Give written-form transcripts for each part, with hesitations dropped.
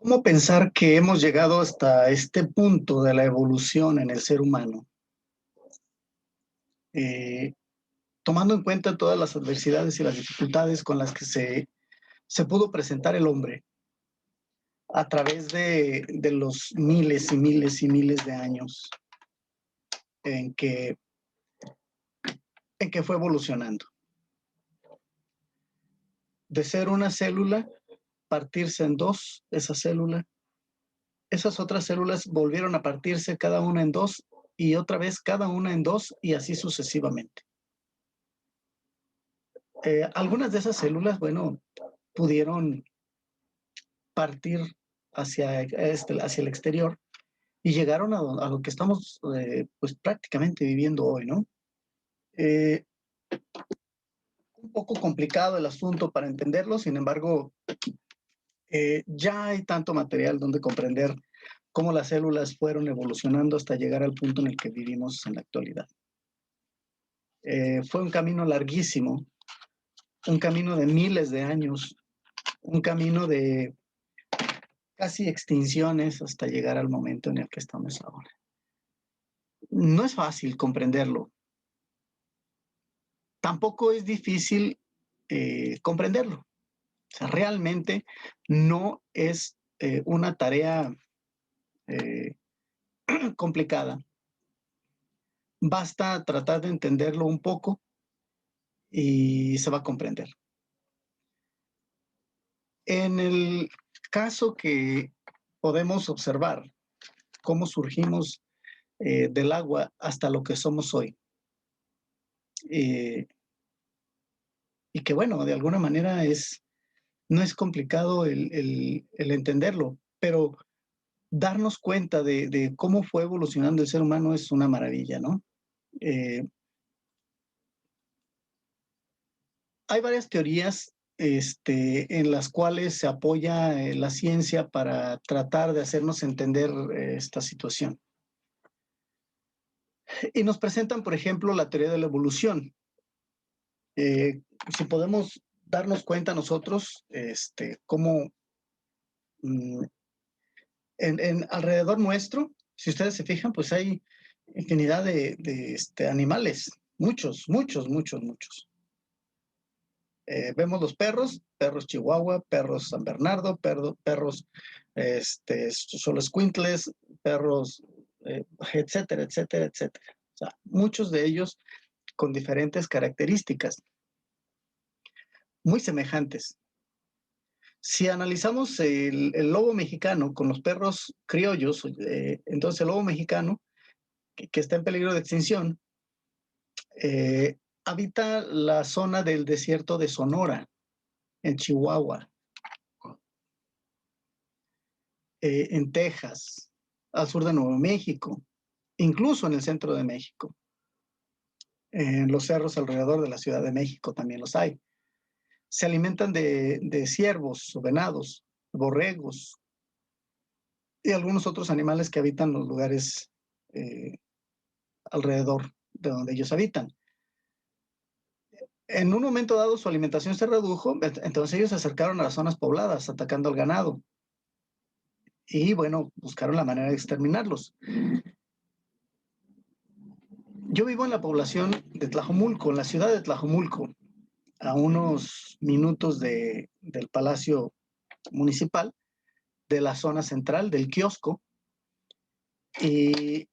¿Cómo pensar que hemos llegado hasta este punto de la evolución en el ser humano? Eh, Tomando en cuenta todas las adversidades y las dificultades con las que se pudo presentar el hombre a través de los miles y miles y miles de años en que, en que fue evolucionando. De ser una célula, partirse en dos, esa célula, esas otras células volvieron a partirse cada una en dos y otra vez cada una en dos y así sucesivamente. Algunas de esas células, bueno, pudieron partir hacia el exterior y llegaron a lo que estamos pues prácticamente viviendo hoy, ¿no? Eh, un poco complicado el asunto para entenderlo, sin embargo, ya hay tanto material donde comprender cómo las células fueron evolucionando hasta llegar al punto en el que vivimos en la actualidad. Fue un camino larguísimo, un camino de miles de años, un camino de casi extinciones hasta llegar al momento en el que estamos ahora. No es fácil comprenderlo. Tampoco es difícil comprenderlo. O sea, realmente no es una tarea eh, complicada. Basta tratar de entenderlo un poco y se va a comprender. En el caso que podemos observar cómo surgimos del agua hasta lo que somos hoy, eh, y que bueno, de alguna manera no es complicado el entenderlo, pero darnos cuenta de cómo fue evolucionando el ser humano es una maravilla, ¿no? Eh, Hay varias teorías en las cuales se apoya la ciencia para tratar de hacernos entender esta situación. Y nos presentan, por ejemplo, la teoría de la evolución. Si podemos darnos cuenta nosotros cómo mm, alrededor nuestro, si ustedes se fijan, pues hay infinidad de animales, muchos, muchos, muchos, muchos. Vemos los perros chihuahua, perros San Bernardo, perros solo escuintles, perros, etcétera, etcétera, etcétera. O sea, muchos de ellos con diferentes características, muy semejantes. Si analizamos el lobo mexicano con los perros criollos, entonces el lobo mexicano, que está en peligro de extinción, eh, habita la zona del desierto de Sonora, en Chihuahua, en Texas, al sur de Nuevo México, incluso en el centro de México. En los cerros alrededor de la Ciudad de México también los hay. Se alimentan de ciervos o venados, borregos y algunos otros animales que habitan los lugares eh, alrededor de donde ellos habitan. En un momento dado su alimentación se redujo, entonces ellos se acercaron a las zonas pobladas atacando al ganado y bueno, buscaron la manera de exterminarlos. Yo vivo en la población de Tlajomulco, en la ciudad de Tlajomulco, a unos minutos del Palacio Municipal, de la zona central, del kiosco, y,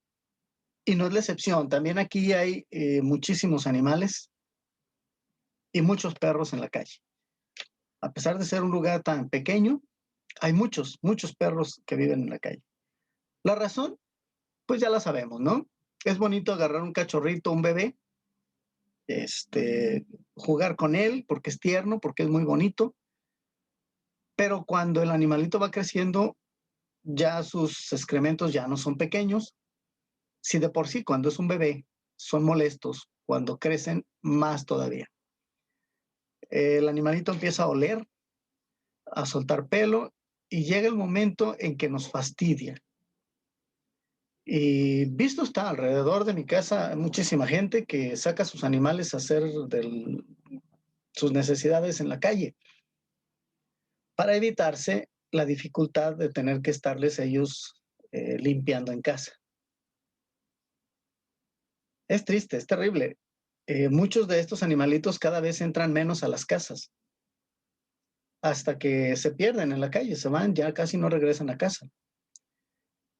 y no es la excepción. También aquí hay muchísimos animales y muchos perros en la calle. A pesar de ser un lugar tan pequeño, hay muchos, muchos perros que viven en la calle. La razón, pues ya la sabemos, ¿no? Es bonito agarrar un cachorrito, un bebé, jugar con él porque es tierno, porque es muy bonito, pero cuando el animalito va creciendo, ya sus excrementos ya no son pequeños. Si de por sí cuando es un bebé son molestos, cuando crecen más todavía. El animalito empieza a oler, a soltar pelo y llega el momento en que nos fastidia. Y visto está alrededor de mi casa muchísima gente que saca sus animales a hacer sus necesidades en la calle para evitarse la dificultad de tener que estarles ellos limpiando en casa. Es triste, es terrible. Muchos de estos animalitos cada vez entran menos a las casas, hasta que se pierden en la calle, se van, ya casi no regresan a casa.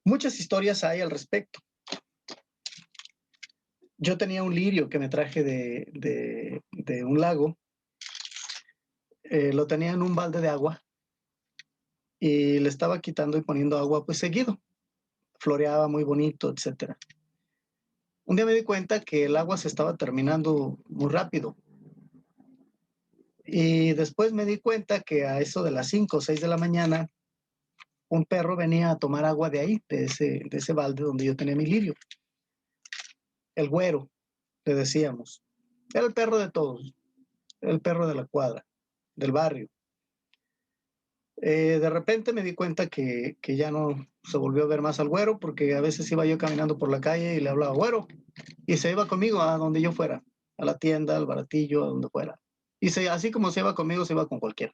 Muchas historias hay al respecto. Yo tenía un lirio que me traje de un lago, lo tenía en un balde de agua y le estaba quitando y poniendo agua pues seguido. Floreaba muy bonito, etcétera. Un día me di cuenta que el agua se estaba terminando muy rápido. Y después me di cuenta que a eso de las 5 o 6 de la mañana, un perro venía a tomar agua de ahí, de ese balde donde yo tenía mi lirio. El güero, le decíamos. Era el perro de todos, el perro de la cuadra, del barrio. De repente me di cuenta que ya no se volvió a ver más al güero, porque a veces iba yo caminando por la calle y le hablaba, güero, y se iba conmigo a donde yo fuera, a la tienda, al baratillo, a donde fuera. Y así como se iba conmigo, se iba con cualquiera.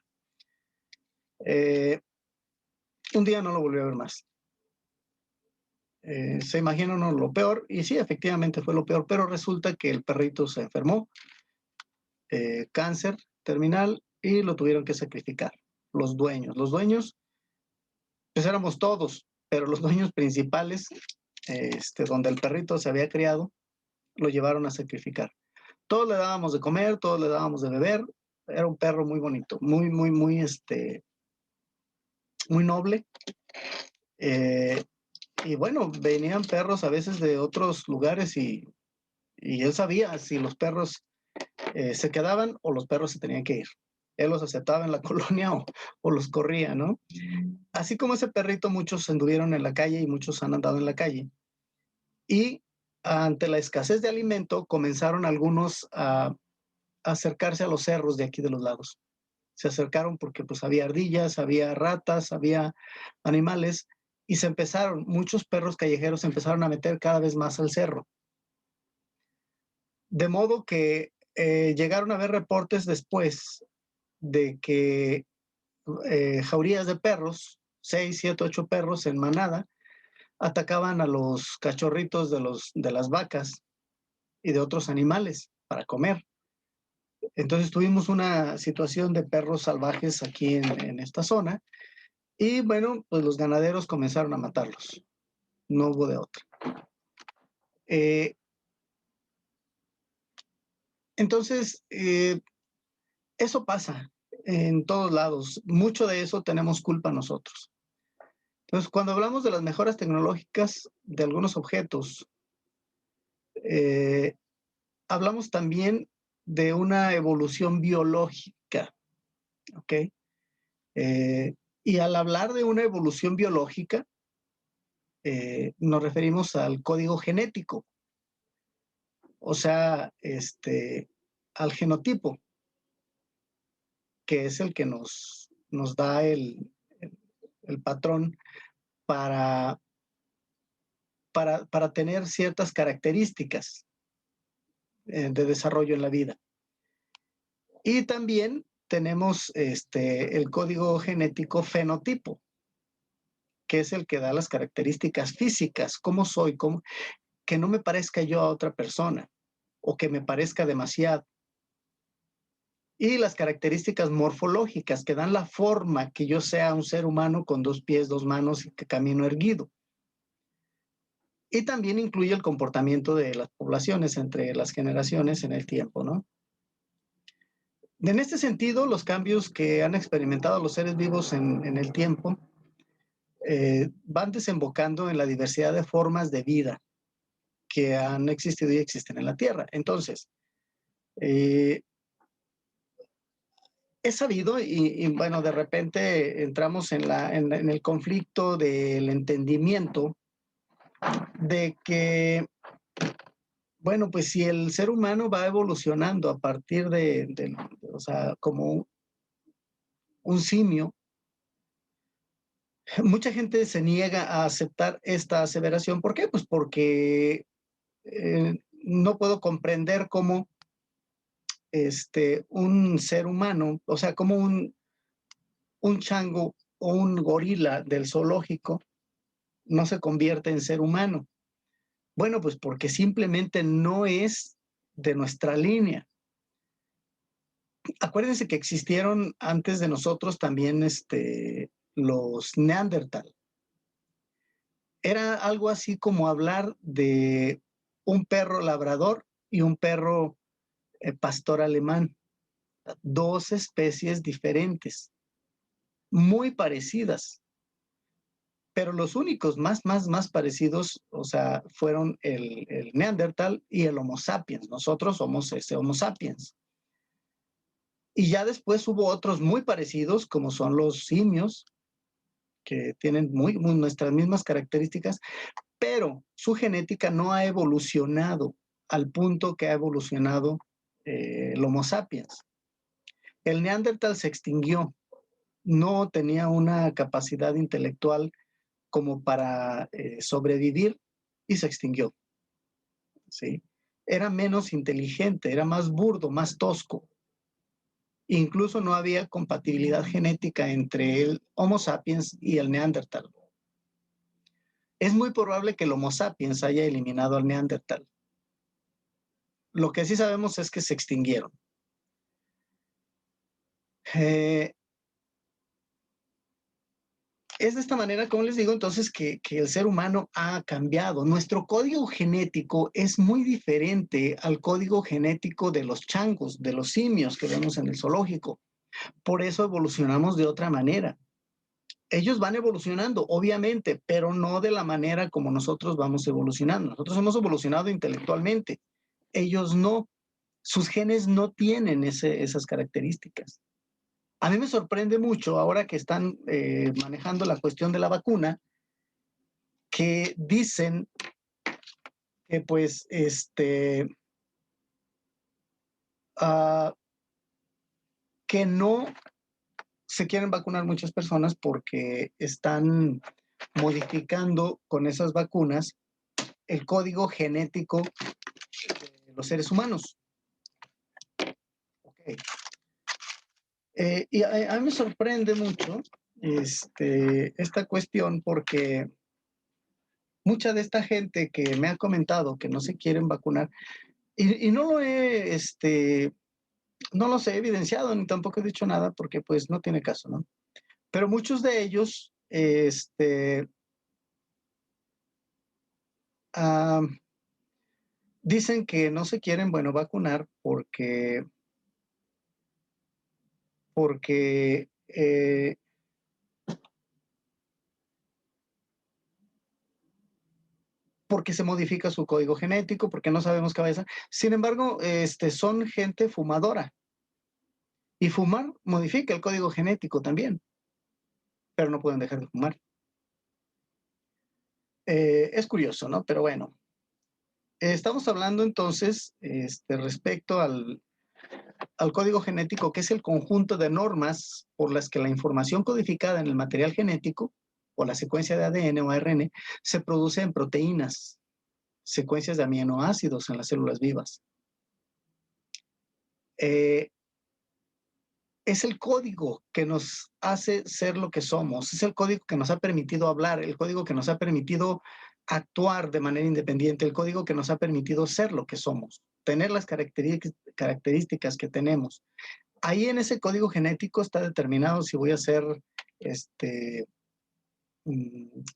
Un día no lo volví a ver más. Se imagina uno lo peor, y sí, efectivamente fue lo peor, pero resulta que el perrito se enfermó, cáncer terminal, y lo tuvieron que sacrificar los dueños. Los dueños, pues éramos todos, pero los dueños principales, donde el perrito se había criado, lo llevaron a sacrificar. Todos le dábamos de comer, todos le dábamos de beber. Era un perro muy bonito, muy, muy, muy, muy noble. Y bueno, venían perros a veces de otros lugares y él sabía si los perros se quedaban o los perros se tenían que ir. Él los aceptaba en la colonia o los corría, ¿no? Así como ese perrito, muchos anduvieron en la calle y muchos han andado en la calle. Y ante la escasez de alimento, comenzaron algunos a acercarse a los cerros de aquí de los lados. Se acercaron porque pues había ardillas, había ratas, había animales, y muchos perros callejeros empezaron a meter cada vez más al cerro. De modo que llegaron a haber reportes después de que jaurías de perros, 6, 7, 8 perros en manada, atacaban a los cachorritos de las vacas y de otros animales para comer. Entonces tuvimos una situación de perros salvajes aquí en esta zona y bueno, pues los ganaderos comenzaron a matarlos. No hubo de otra. Entonces, eso pasa en todos lados. Mucho de eso tenemos culpa nosotros. Entonces, cuando hablamos de las mejoras tecnológicas de algunos objetos, hablamos también de una evolución biológica, ¿ok? Y al hablar de una evolución biológica, nos referimos al código genético, o sea, al genotipo, que es el que nos da el patrón para tener ciertas características de desarrollo en la vida. Y también tenemos el código genético fenotipo, que es el que da las características físicas, cómo soy, que no me parezca yo a otra persona o que me parezca demasiado. Y las características morfológicas que dan la forma que yo sea un ser humano con 2 pies, 2 manos y que camino erguido. Y también incluye el comportamiento de las poblaciones entre las generaciones en el tiempo, ¿no? En este sentido, los cambios que han experimentado los seres vivos en el tiempo van desembocando en la diversidad de formas de vida que han existido y existen en la Tierra. Entonces, es sabido y bueno, de repente entramos en el conflicto del entendimiento de que, bueno, pues si el ser humano va evolucionando a partir o sea, como un simio, mucha gente se niega a aceptar esta aseveración. ¿Por qué? Pues porque no puedo comprender cómo un ser humano, o sea, como un chango o un gorila del zoológico no se convierte en ser humano? Bueno, pues porque simplemente no es de nuestra línea. Acuérdense que existieron antes de nosotros también los Neandertal. Era algo así como hablar de un perro labrador y un perro pastor alemán. Dos especies diferentes, muy parecidas, pero los únicos más parecidos, o sea, fueron el Neandertal y el Homo sapiens. Nosotros somos ese Homo sapiens. Y ya después hubo otros muy parecidos, como son los simios, que tienen muy nuestras mismas características, pero su genética no ha evolucionado al punto que ha evolucionado el Homo sapiens. El Neandertal se extinguió, no tenía una capacidad intelectual como para sobrevivir y se extinguió. ¿Sí? Era menos inteligente, era más burdo, más tosco. Incluso no había compatibilidad genética entre el Homo sapiens y el Neandertal. Es muy probable que el Homo sapiens haya eliminado al Neandertal. Lo que sí sabemos es que se extinguieron. Es de esta manera, como les digo, entonces, que el ser humano ha cambiado. Nuestro código genético es muy diferente al código genético de los changos, de los simios que vemos en el zoológico. Por eso evolucionamos de otra manera. Ellos van evolucionando, obviamente, pero no de la manera como nosotros vamos evolucionando. Nosotros hemos evolucionado intelectualmente. Ellos no. Sus genes no tienen esas características. A mí me sorprende mucho ahora que están manejando la cuestión de la vacuna, que dicen que pues que no se quieren vacunar muchas personas porque están modificando con esas vacunas el código genético de los seres humanos. Okay. Y a mí me sorprende mucho esta cuestión porque mucha de esta gente que me ha comentado que no se quieren vacunar, y no lo he, no los he evidenciado ni tampoco he dicho nada porque pues no tiene caso, ¿no? Pero muchos de ellos, dicen que no se quieren, bueno, vacunar porque porque se modifica su código genético, porque no sabemos qué va a ser. Sin embargo, son gente fumadora. Y fumar modifica el código genético también, pero no pueden dejar de fumar. Es curioso, ¿no? Pero bueno, estamos hablando entonces respecto al código genético, que es el conjunto de normas por las que la información codificada en el material genético o la secuencia de ADN o ARN se produce en proteínas, secuencias de aminoácidos en las células vivas. Es el código que nos hace ser lo que somos, es el código que nos ha permitido hablar, el código que nos ha permitido actuar de manera independiente, el código que nos ha permitido ser lo que somos, tener las características que tenemos. Ahí en ese código genético está determinado si voy a ser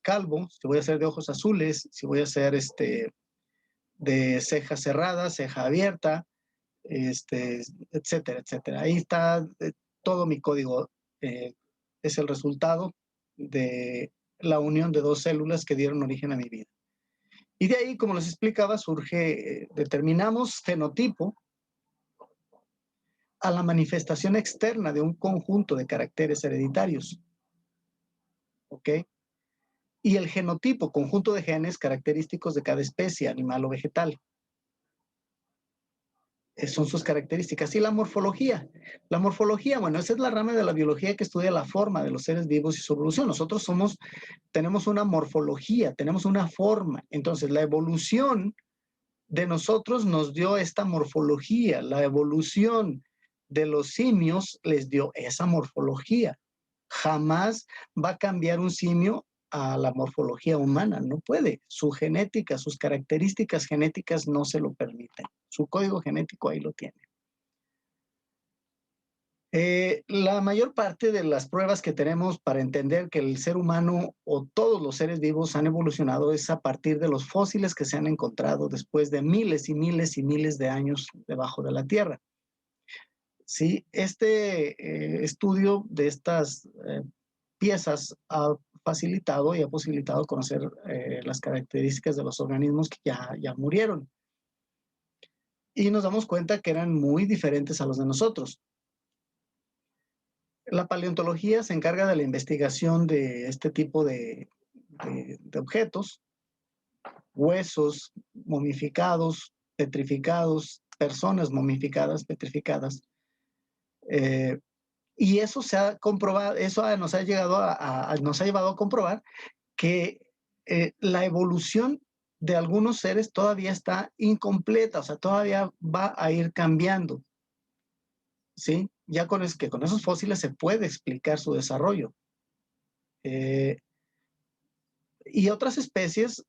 calvo, si voy a ser de ojos azules, si voy a ser de ceja cerrada, ceja abierta, etcétera, etcétera. Ahí está todo mi código. Es el resultado de la unión de dos células que dieron origen a mi vida. Y de ahí, como les explicaba, surge, determinamos fenotipo a la manifestación externa de un conjunto de caracteres hereditarios. ¿Ok? Y el genotipo, conjunto de genes característicos de cada especie, animal o vegetal. Son sus características. Y la morfología. La morfología, bueno, esa es la rama de la biología que estudia la forma de los seres vivos y su evolución. Nosotros tenemos una morfología, tenemos una forma. Entonces, la evolución de nosotros nos dio esta morfología. La evolución de los simios les dio esa morfología. Jamás va a cambiar un simio a la morfología humana, no puede. Su genética, sus características genéticas no se lo permiten. Su código genético ahí lo tiene. La mayor parte de las pruebas que tenemos para entender que el ser humano o todos los seres vivos han evolucionado es a partir de los fósiles que se han encontrado después de miles y miles y miles de años debajo de la Tierra. Sí, este estudio de estas piezas ha facilitado y ha posibilitado conocer las características de los organismos que ya murieron. Y nos damos cuenta que eran muy diferentes a los de nosotros. La paleontología se encarga de la investigación de este tipo de objetos, huesos momificados, petrificados, personas momificadas, petrificadas. Y eso se ha comprobado, eso nos ha llevado a comprobar que la evolución de algunos seres todavía está incompleta, o sea, todavía va a ir cambiando, ¿sí? Ya con esos fósiles se puede explicar su desarrollo. Y otras especies,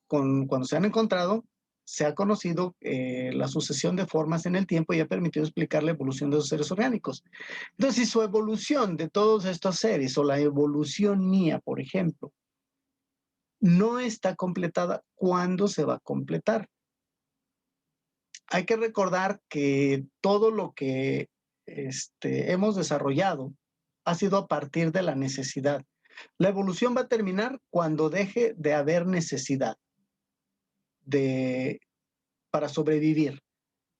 cuando se han encontrado, se ha conocido la sucesión de formas en el tiempo y ha permitido explicar la evolución de los seres orgánicos. Entonces, si su evolución de todos estos seres o la evolución mía, por ejemplo, no está completada, ¿cuándo se va a completar? Hay que recordar que todo lo que hemos desarrollado ha sido a partir de la necesidad. La evolución va a terminar cuando deje de haber necesidad para sobrevivir.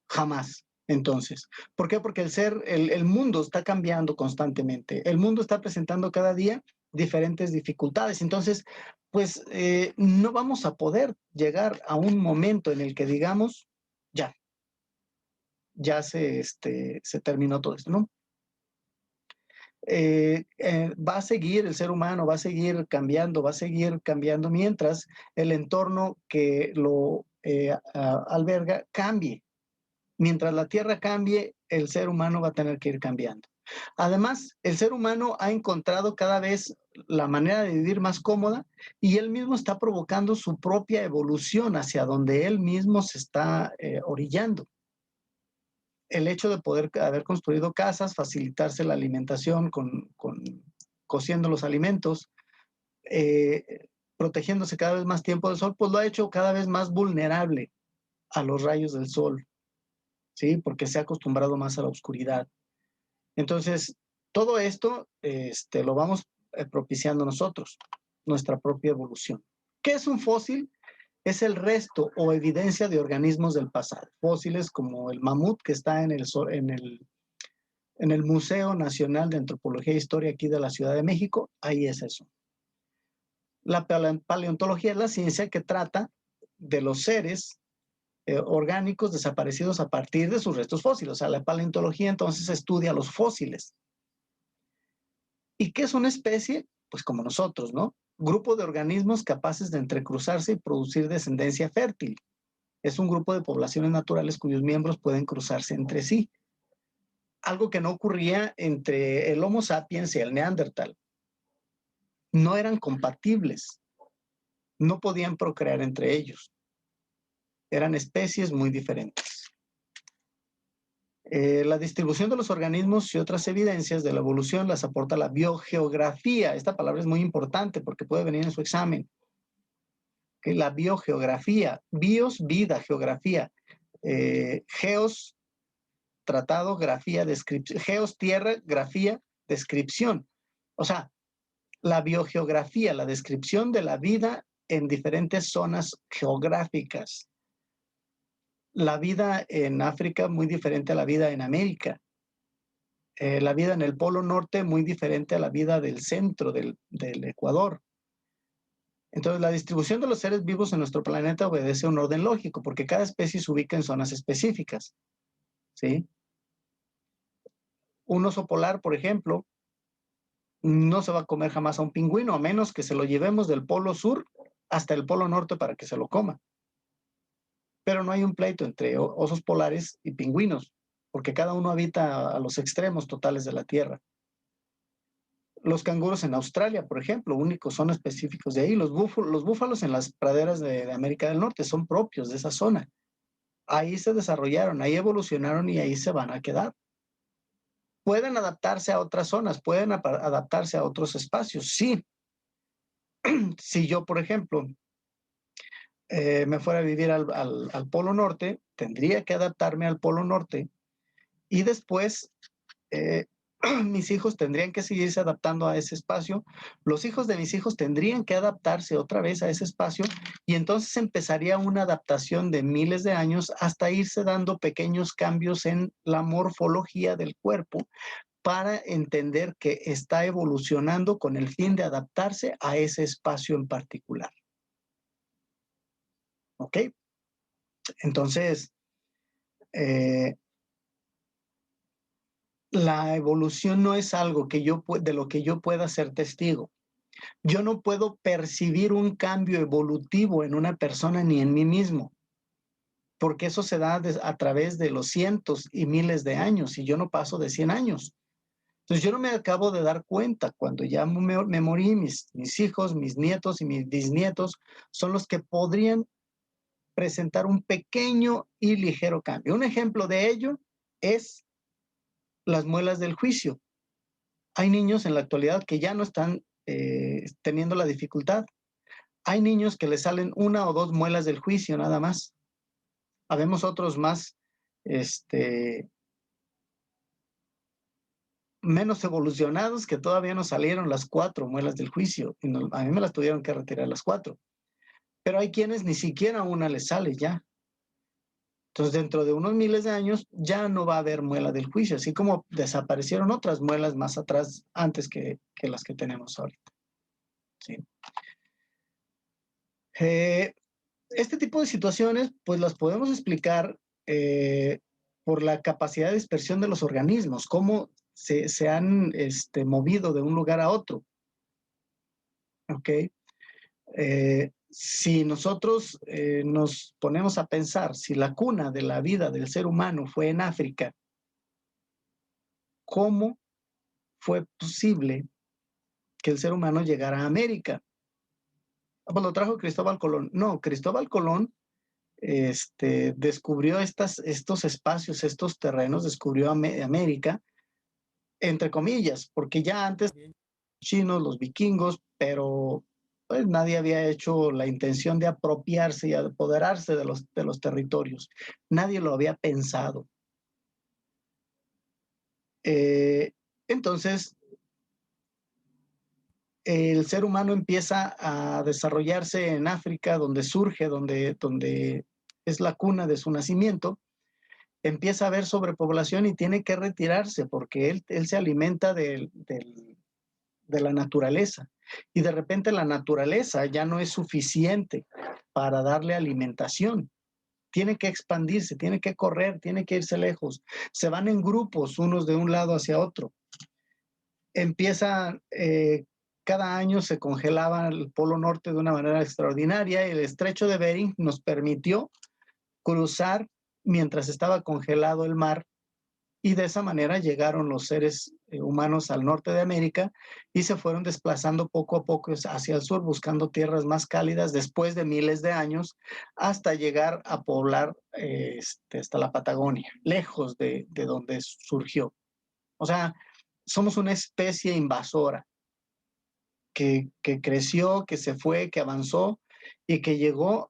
Jamás. Entonces, ¿por qué? Porque el mundo está cambiando constantemente. El mundo está presentando cada día diferentes dificultades. Entonces, pues no vamos a poder llegar a un momento en el que digamos, ya se terminó todo esto, ¿no? Va a seguir el ser humano, va a seguir cambiando mientras el entorno que lo alberga cambie. Mientras la Tierra cambie, el ser humano va a tener que ir cambiando. Además, el ser humano ha encontrado cada vez la manera de vivir más cómoda y él mismo está provocando su propia evolución hacia donde él mismo se está orillando. El hecho de poder haber construido casas, facilitarse la alimentación cociendo los alimentos, protegiéndose cada vez más tiempo del sol, pues lo ha hecho cada vez más vulnerable a los rayos del sol, ¿sí? Porque se ha acostumbrado más a la oscuridad. Entonces, todo esto lo vamos propiciando nosotros, nuestra propia evolución. ¿Qué es un fósil? Es el resto o evidencia de organismos del pasado. Fósiles como el mamut que está en el Museo Nacional de Antropología e Historia aquí de la Ciudad de México, ahí es eso. La paleontología es la ciencia que trata de los seres orgánicos desaparecidos a partir de sus restos fósiles. O sea, la paleontología entonces estudia los fósiles. ¿Y qué es una especie? Pues como nosotros, ¿no? Grupo de organismos capaces de entrecruzarse y producir descendencia fértil. Es un grupo de poblaciones naturales cuyos miembros pueden cruzarse entre sí. Algo que no ocurría entre el Homo sapiens y el Neandertal. No eran compatibles. No podían procrear entre ellos. Eran especies muy diferentes. La distribución de los organismos y otras evidencias de la evolución las aporta la biogeografía. Esta palabra es muy importante porque puede venir en su examen. La biogeografía, bios, vida, geografía, geos, tratado, grafía, descripción, geos, tierra, grafía, descripción. O sea, la biogeografía, la descripción de la vida en diferentes zonas geográficas. La vida en África muy diferente a la vida en América. La vida en el Polo Norte muy diferente a la vida del centro del Ecuador. Entonces, la distribución de los seres vivos en nuestro planeta obedece a un orden lógico, porque cada especie se ubica en zonas específicas, ¿sí? Un oso polar, por ejemplo, no se va a comer jamás a un pingüino, a menos que se lo llevemos del polo sur hasta el polo norte para que se lo coma. Pero no hay un pleito entre osos polares y pingüinos, porque cada uno habita a los extremos totales de la Tierra. Los canguros en Australia, por ejemplo, únicos, son específicos de ahí. Los búfalos en las praderas de América del Norte son propios de esa zona. Ahí se desarrollaron, ahí evolucionaron y ahí se van a quedar. Pueden adaptarse a otras zonas, pueden adaptarse a otros espacios, sí. Si yo, por ejemplo, me fuera a vivir al Polo Norte, tendría que adaptarme al Polo Norte y después mis hijos tendrían que seguirse adaptando a ese espacio, los hijos de mis hijos tendrían que adaptarse otra vez a ese espacio y entonces empezaría una adaptación de miles de años hasta irse dando pequeños cambios en la morfología del cuerpo para entender que está evolucionando con el fin de adaptarse a ese espacio en particular. ¿Ok? Entonces, la evolución no es algo que de lo que yo pueda ser testigo. Yo no puedo percibir un cambio evolutivo en una persona ni en mí mismo, porque eso se da a través de los cientos y miles de años y yo no paso de 100 años. Entonces yo no me acabo de dar cuenta cuando ya me morí, mis hijos, mis nietos y mis bisnietos son los que podrían presentar un pequeño y ligero cambio. Un ejemplo de ello es las muelas del juicio. Hay niños en la actualidad que ya no están teniendo la dificultad. Hay niños que les salen 1 o 2 muelas del juicio nada más. Habemos otros más, menos evolucionados que todavía no salieron las 4 muelas del juicio. Y a mí me las tuvieron que retirar las 4. Pero hay quienes ni siquiera una les sale ya. Entonces, dentro de unos miles de años ya no va a haber muela del juicio, así como desaparecieron otras muelas más atrás, antes que las que tenemos ahorita. ¿Sí? Este tipo de situaciones, pues las podemos explicar por la capacidad de dispersión de los organismos, cómo se han movido de un lugar a otro. ¿Ok? Si nosotros nos ponemos a pensar, si la cuna de la vida del ser humano fue en África, ¿cómo fue posible que el ser humano llegara a América? Pues lo trajo Cristóbal Colón. No, Cristóbal Colón descubrió estos espacios, estos terrenos, descubrió América, entre comillas, porque ya antes los chinos, los vikingos, pero pues nadie había hecho la intención de apropiarse y apoderarse de los territorios. Nadie lo había pensado. Entonces, el ser humano empieza a desarrollarse en África, donde surge, donde es la cuna de su nacimiento, empieza a haber sobrepoblación y tiene que retirarse porque él se alimenta de la naturaleza. Y de repente la naturaleza ya no es suficiente para darle alimentación. Tiene que expandirse, tiene que correr, tiene que irse lejos. Se van en grupos, unos de un lado hacia otro. Empieza, cada año se congelaba el Polo Norte de una manera extraordinaria. El estrecho de Bering nos permitió cruzar mientras estaba congelado el mar y de esa manera llegaron los seres humanos al norte de América y se fueron desplazando poco a poco hacia el sur buscando tierras más cálidas después de miles de años hasta llegar a poblar hasta la Patagonia, lejos de donde surgió. O sea, somos una especie invasora que creció, que se fue, que avanzó y que llegó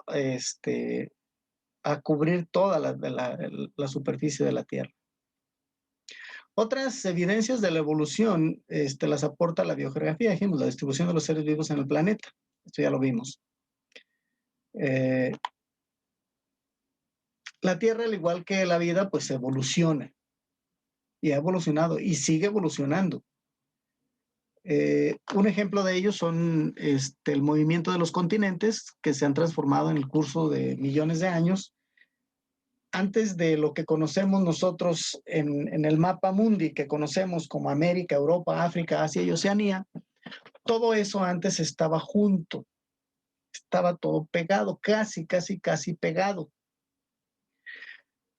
a cubrir toda la superficie de la Tierra. Otras evidencias de la evolución las aporta la biogeografía, dijimos, la distribución de los seres vivos en el planeta. Esto ya lo vimos. La Tierra, al igual que la vida, pues evoluciona. Y ha evolucionado y sigue evolucionando. Un ejemplo de ello son el movimiento de los continentes que se han transformado en el curso de millones de años. Antes de lo que conocemos nosotros en el mapa mundi, que conocemos como América, Europa, África, Asia y Oceanía, todo eso antes estaba junto, estaba todo pegado, casi pegado.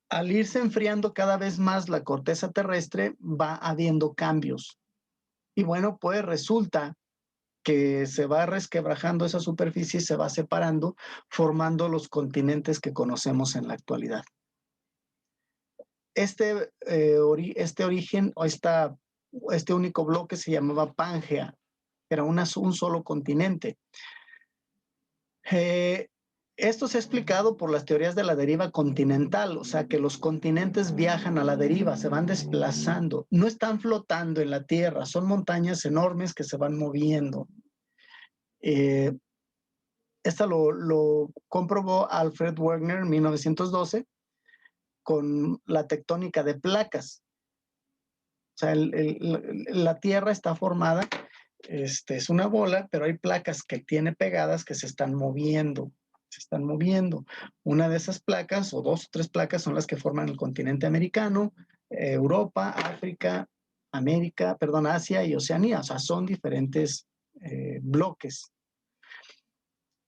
Al irse enfriando cada vez más la corteza terrestre, va habiendo cambios. Y bueno, pues resulta que se va resquebrajando esa superficie y se va separando, formando los continentes que conocemos en la actualidad. Este origen o este único bloque se llamaba Pangea, era un solo continente. Esto se ha explicado por las teorías de la deriva continental, o sea que los continentes viajan a la deriva, se van desplazando, no están flotando en la Tierra, son montañas enormes que se van moviendo. Esta lo comprobó Alfred Wegener en 1912 con la tectónica de placas. O sea, la Tierra está formada, es una bola, pero hay placas que tiene pegadas que se están moviendo. Una de esas placas, o 2 o 3 placas, son las que forman el continente americano, Europa, África, Asia y Oceanía. O sea, son diferentes bloques.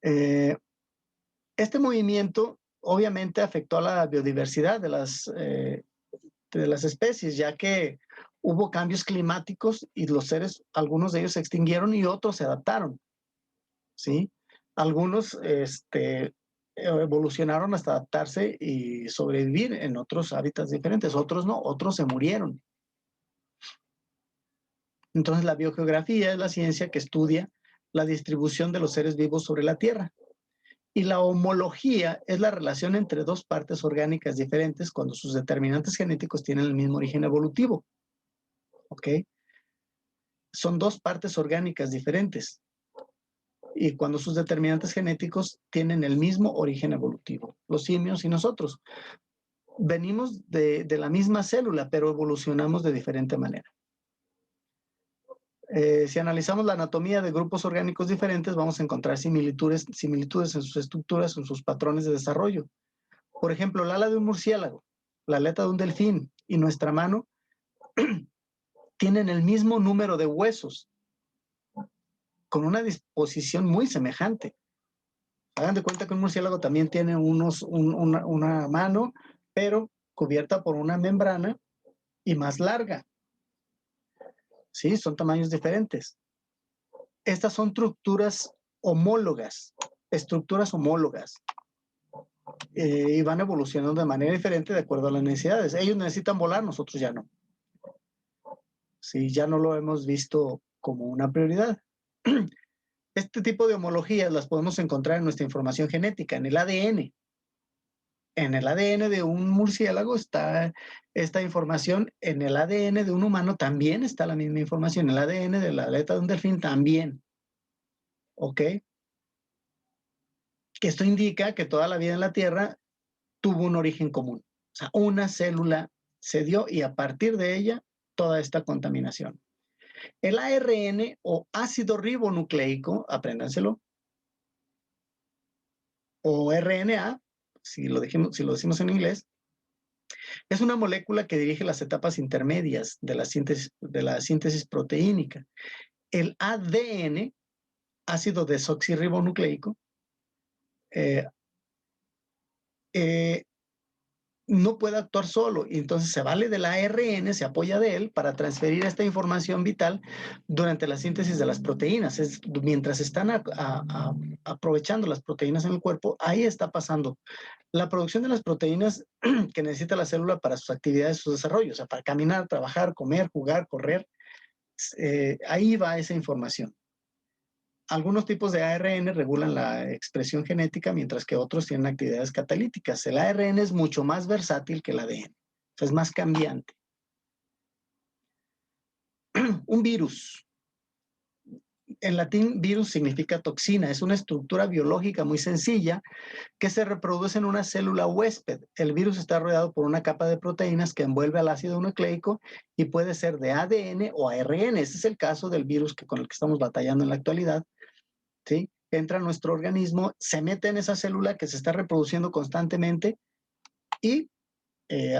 Este movimiento obviamente afectó a la biodiversidad de las especies, ya que hubo cambios climáticos y los seres, algunos de ellos se extinguieron y otros se adaptaron, ¿sí? Algunos evolucionaron hasta adaptarse y sobrevivir en otros hábitats diferentes, otros no, otros se murieron. Entonces la biogeografía es la ciencia que estudia la distribución de los seres vivos sobre la Tierra. Y la homología es la relación entre dos partes orgánicas diferentes cuando sus determinantes genéticos tienen el mismo origen evolutivo. ¿Ok? Son dos partes orgánicas diferentes. Y cuando sus determinantes genéticos tienen el mismo origen evolutivo. Los simios y nosotros. Venimos de la misma célula, pero evolucionamos de diferente manera. Si analizamos la anatomía de grupos orgánicos diferentes, vamos a encontrar similitudes en sus estructuras, en sus patrones de desarrollo. Por ejemplo, el ala de un murciélago, la aleta de un delfín y nuestra mano tienen el mismo número de huesos, con una disposición muy semejante. Hagan de cuenta que un murciélago también tiene una mano, pero cubierta por una membrana y más larga. Sí, son tamaños diferentes. Estas son estructuras homólogas, y van evolucionando de manera diferente de acuerdo a las necesidades. Ellos necesitan volar, nosotros ya no. Sí, ya no lo hemos visto como una prioridad. Este tipo de homologías las podemos encontrar en nuestra información genética, en el ADN. En el ADN de un murciélago está esta información, en el ADN de un humano también está la misma información, en el ADN de la aleta de un delfín también. ¿Ok? Que esto indica que toda la vida en la Tierra tuvo un origen común. O sea, una célula se dio y a partir de ella toda esta contaminación. El ARN o ácido ribonucleico, apréndanselo, o RNA, si lo decimos en inglés, es una molécula que dirige las etapas intermedias de la síntesis proteínica. El ADN, ácido desoxirribonucleico, no puede actuar solo y entonces se vale del ARN, se apoya de él para transferir esta información vital durante la síntesis de las proteínas. Mientras están aprovechando las proteínas en el cuerpo, ahí está pasando la producción de las proteínas que necesita la célula para sus actividades, sus desarrollos, o sea, para caminar, trabajar, comer, jugar, correr. Ahí va esa información. Algunos tipos de ARN regulan la expresión genética, mientras que otros tienen actividades catalíticas. El ARN es mucho más versátil que el ADN, o sea, es más cambiante. Un virus. En latín, virus significa toxina. Es una estructura biológica muy sencilla que se reproduce en una célula huésped. El virus está rodeado por una capa de proteínas que envuelve al ácido nucleico y puede ser de ADN o ARN. Ese es el caso del virus con el que estamos batallando en la actualidad. ¿Sí? Entra a nuestro organismo, se mete en esa célula que se está reproduciendo constantemente y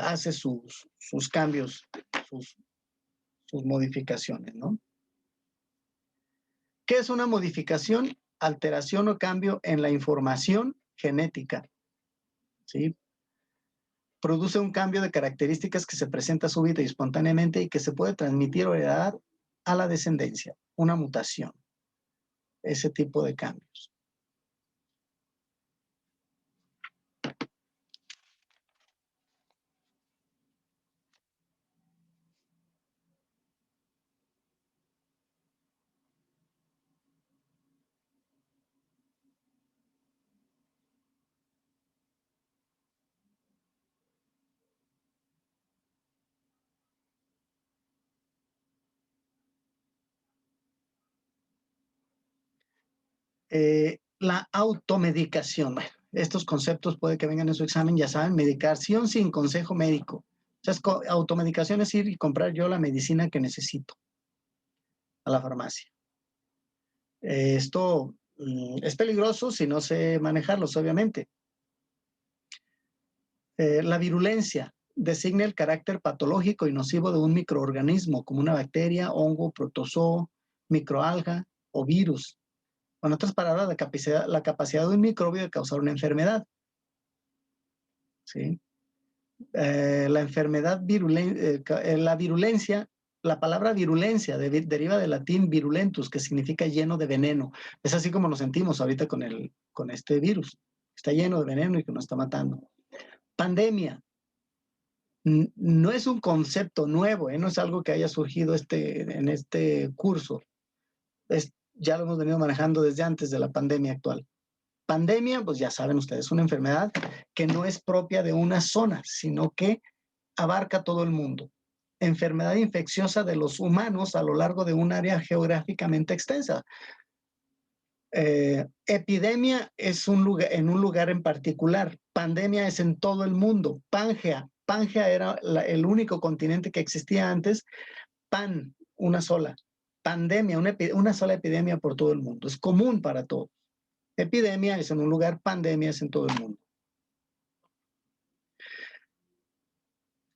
hace sus cambios, sus modificaciones, ¿no? ¿Qué es una modificación? Alteración o cambio en la información genética. ¿Sí? Produce un cambio de características que se presenta súbita y espontáneamente y que se puede transmitir o heredar a la descendencia, una mutación, ese tipo de cambios. La automedicación. Bueno, estos conceptos puede que vengan en su examen, ya saben, medicación sin consejo médico. O sea, automedicación es ir y comprar yo la medicina que necesito a la farmacia. Esto es peligroso si no sé manejarlos, obviamente. La virulencia designa el carácter patológico y nocivo de un microorganismo, como una bacteria, hongo, protozoo, microalga o virus. En otras palabras, la capacidad de un microbio de causar una enfermedad. ¿Sí? La enfermedad la virulencia, la palabra virulencia deriva del latín virulentus, que significa lleno de veneno. Es así como nos sentimos ahorita con este virus. Está lleno de veneno y que nos está matando. Pandemia. No es un concepto nuevo, no es algo que haya surgido en este curso. Ya lo hemos venido manejando desde antes de la pandemia actual. Pandemia, pues ya saben ustedes, es una enfermedad que no es propia de una zona, sino que abarca todo el mundo. Enfermedad infecciosa de los humanos a lo largo de un área geográficamente extensa. Epidemia es en un lugar en particular. Pandemia es en todo el mundo. Pangea. Pangea era el único continente que existía antes. Pan, una sola. Pandemia, una sola epidemia por todo el mundo. Es común para todos. Epidemia es en un lugar, pandemia es en todo el mundo.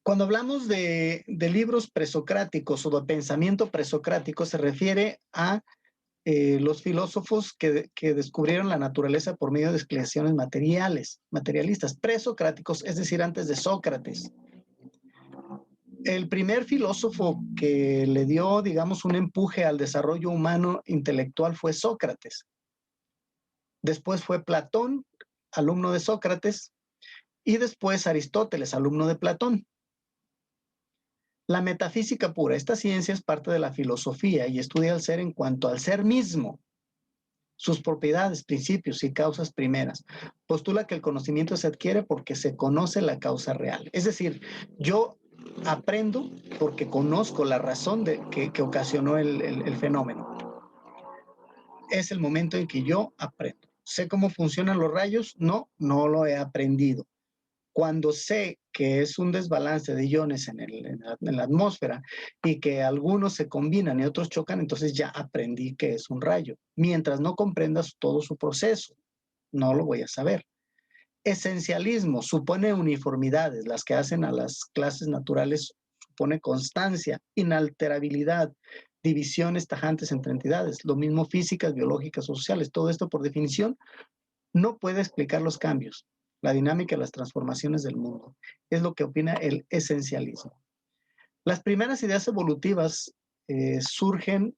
Cuando hablamos de libros presocráticos o de pensamiento presocrático, se refiere a los filósofos que descubrieron la naturaleza por medio de explicaciones materialistas, presocráticos, es decir, antes de Sócrates. El primer filósofo que le dio, digamos, un empuje al desarrollo humano intelectual fue Sócrates. Después fue Platón, alumno de Sócrates, y después Aristóteles, alumno de Platón. La metafísica pura, esta ciencia es parte de la filosofía y estudia al ser en cuanto al ser mismo, sus propiedades, principios y causas primeras. Postula que el conocimiento se adquiere porque se conoce la causa real. Es decir, yo aprendo porque conozco la razón que ocasionó el fenómeno. Es el momento en que yo aprendo. ¿Sé cómo funcionan los rayos? No, no lo he aprendido. Cuando sé que es un desbalance de iones en la atmósfera y que algunos se combinan y otros chocan, entonces ya aprendí que es un rayo. Mientras no comprendas todo su proceso, no lo voy a saber. Esencialismo supone uniformidades, las que hacen a las clases naturales supone constancia, inalterabilidad, divisiones tajantes entre entidades, lo mismo físicas, biológicas, sociales, todo esto por definición no puede explicar los cambios, la dinámica y las transformaciones del mundo. Es lo que opina el esencialismo. Las primeras ideas evolutivas surgen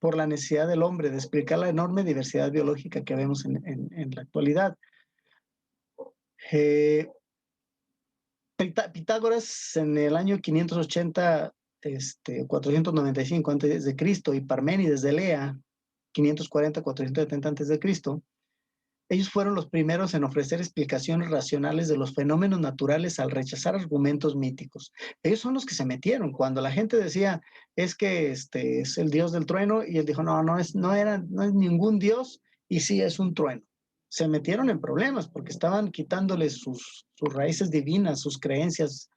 por la necesidad del hombre de explicar la enorme diversidad biológica que vemos en la actualidad. Pitágoras en el año 580, 495 a.C. y Parménides de Elea, 540-470 a.C., ellos fueron los primeros en ofrecer explicaciones racionales de los fenómenos naturales al rechazar argumentos míticos. Ellos son los que se metieron. Cuando la gente decía, es que es el dios del trueno, y él dijo, no es ningún dios, y sí es un trueno. Se metieron en problemas porque estaban quitándoles sus raíces divinas, sus creencias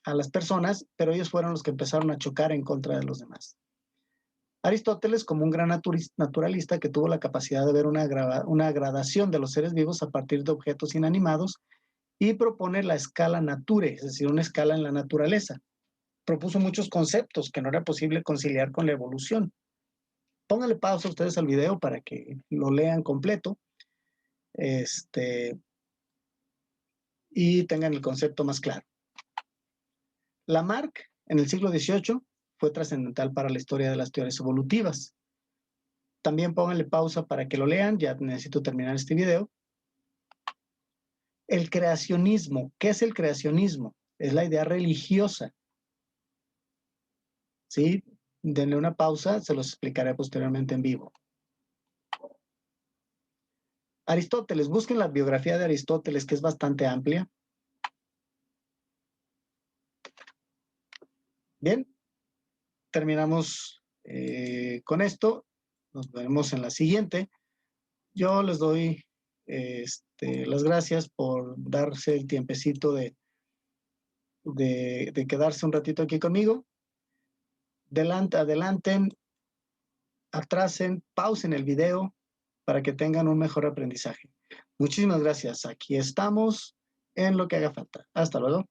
a las personas, pero ellos fueron los que empezaron a chocar en contra de los demás. Aristóteles, como un gran naturalista que tuvo la capacidad de ver una gradación de los seres vivos a partir de objetos inanimados, y propone la escala nature, es decir, una escala en la naturaleza. Propuso muchos conceptos que no era posible conciliar con la evolución. Pónganle pausa a ustedes al video para que lo lean completo y tengan el concepto más claro. Lamarck en el siglo XVIII fue trascendental para la historia de las teorías evolutivas. También pónganle pausa para que lo lean, ya necesito terminar este video. El creacionismo. ¿Qué es el creacionismo? Es la idea religiosa. ¿Sí? Denle una pausa, se los explicaré posteriormente en vivo. Aristóteles, busquen la biografía de Aristóteles, que es bastante amplia. Bien, terminamos con esto. Nos vemos en la siguiente. Yo les doy las gracias por darse el tiempecito de quedarse un ratito aquí conmigo. Adelanten, atrasen, pausen el video para que tengan un mejor aprendizaje. Muchísimas gracias. Aquí estamos en lo que haga falta. Hasta luego.